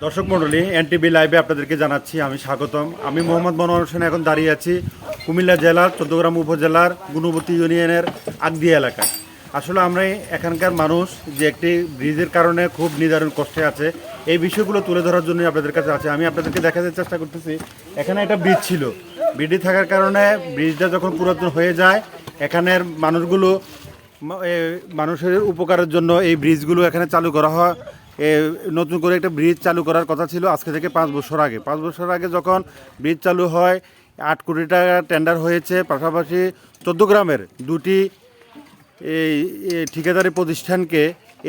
দর্শক মণ্ডলী, এনটিভি লাইভে আপনাদেরকে জানাচ্ছি আমি স্বাগতম। আমি মোহাম্মদ মনোয়ার হোসেন এখন দাঁড়িয়ে আছি কুমিল্লা জেলার চৌদ্দগ্রাম উপজেলার গুণবতী ইউনিয়নের আগদিয়া এলাকায়। আসলে আমরা এখানকার মানুষ যে একটি ব্রিজের কারণে খুব নিদারুণ কষ্টে আছে, এই বিষয়গুলো তুলে ধরার জন্য আপনাদের কাছে আছে। আমি আপনাদেরকে দেখাতে চেষ্টা করতেছি, এখানে একটা ব্রিজ ছিল, ব্রিজটি থাকার কারণে ব্রিজটা যখন পুরাতন হয়ে যায়, এখানের মানুষগুলো মানুষের উপকারের জন্য এই ব্রিজগুলো এখানে চালু করা হয়। নতুন করে একটা ব্রিজ চালু করার কথা ছিল আজকে থেকে 5 বছর আগে। 5 বছর আগে যখন ব্রিজ চালু হয় 8 কোটি টাকা টেন্ডার হয়েছে, পাশাপাশি 14 গ্রামের দুটি এই ঠিকাদারি প্রতিষ্ঠানকে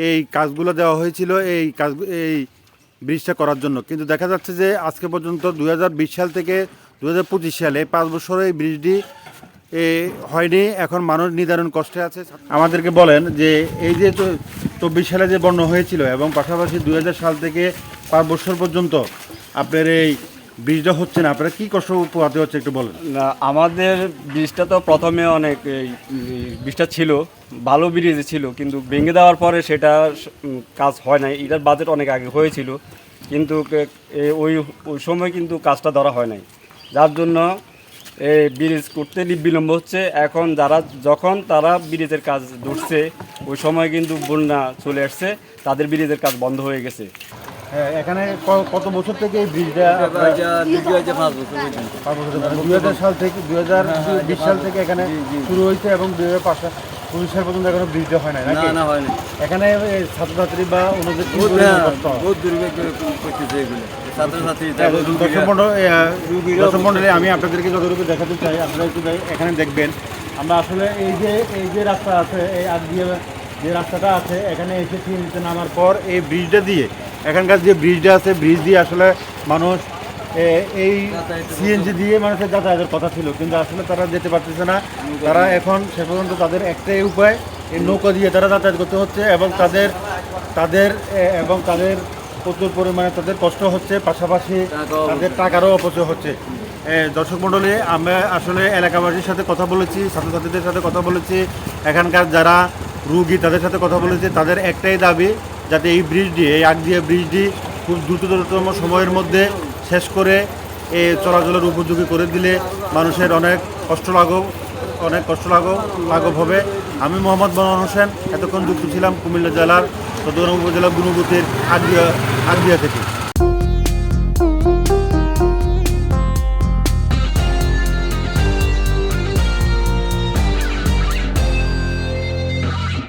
এই কাজগুলো দেওয়া হয়েছিল এই ব্রিজটা করার জন্য। কিন্তু দেখা যাচ্ছে যে আজকে পর্যন্ত 2020 সাল থেকে 2025 সালে 5 বছরে এই ব্রিজটি হয়নি। এখন মানুষ নিদারুণ কষ্টে আছে। আমাদেরকে বলেন যে এই যে 24 সালে যে বন্যা হয়েছিল এবং পাশাপাশি 2000 সাল থেকে 5 বছর পর্যন্ত আপনার এই ব্রিজটা হচ্ছে না, আপনারা কী কষ্ট পোহাতে হচ্ছে একটু বলেন। না, আমাদের ব্রিজটা তো প্রথমে অনেক ব্রিজটা ছিল, ভালো ব্রিজ ছিল, কিন্তু ভেঙে দেওয়ার পরে সেটা কাজ হয় নাই। এটার বাজেট অনেক আগে হয়েছিল, কিন্তু ওই ওই সময় কিন্তু কাজটা ধরা হয় নাই, যার জন্য এই ব্রিজ করতে বিলম্ব হচ্ছে। এখন যখন তারা ব্রিজের কাজ ধরছে ওই সময় কিন্তু বন্যা চলে আসছে, তাদের ব্রিজের কাজ বন্ধ হয়ে গেছে। হ্যাঁ, এখানে কত বছর থেকে এই ব্রিজটা? 2000 সাল থেকে 2020 সাল থেকে এখানে শুরু হয়েছে এবং 2025 সাল পর্যন্ত এখনো ব্রিজটা হয় না নাকি? না, হয়নি। এখানে ছাত্রছাত্রী বা অন্যদের দর্শক মণ্ডলী, আমি আপনাদেরকে যতটুকু দেখাতে চাই আপনারা একটু এখানে দেখবেন। আমরা আসলে এই যে রাস্তা আছে, এই আগ দিয়ে যে রাস্তাটা আছে, এখানে এসে নিচে নামার পর এই ব্রিজটা দিয়ে, এখানকার যে ব্রিজটা আছে, ব্রিজ দিয়ে আসলে মানুষ এই সিএনজি দিয়ে মানুষের যাতায়াতের কথা ছিল, কিন্তু আসলে তারা যেতে পারতেছে না। তারা এখন সে পর্যন্ত তাদের একটাই উপায়, এই নৌকা দিয়ে তারা যাতায়াত করতে হচ্ছে এবং তাদের প্রচুর পরিমাণে তাদের কষ্ট হচ্ছে, পাশাপাশি তাদের টাকারও অপচয় হচ্ছে। দর্শক মণ্ডলী, আমরা আসলে এলাকাবাসীর সাথে কথা বলেছি, ছাত্রছাত্রীদের সাথে কথা বলেছি, এখানকার যারা রুগী তাদের সাথে কথা বলেছি। তাদের একটাই দাবি, যাতে এই ব্রিজটি, এই আগদিয়া ব্রিজটি খুব দ্রুততম সময়ের মধ্যে শেষ করে চলাচলের উপযোগী করে দিলে মানুষের অনেক কষ্ট লাঘব হবে। আমি মোহাম্মদ মনোয়ার হোসেন এতক্ষণ যুক্ত ছিলাম কুমিল্লা জেলার চৌদ্দগ্রাম উপজেলা গুণবতীর আগদিয়া থেকে।